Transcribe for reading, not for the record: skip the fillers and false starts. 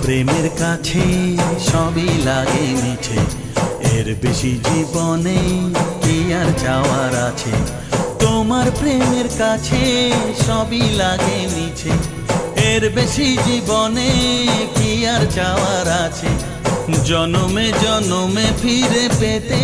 প্রেমের কাছে সবই লাগে মিছে, এর বেশি জীবনে কি আর চাওয়ার আছে। তোমার প্রেমের কাছে সবই লাগে মিছে, এর বেশি জীবনে কি আর চাওয়ার আছে। জনমে জনমে ফিরে পেতে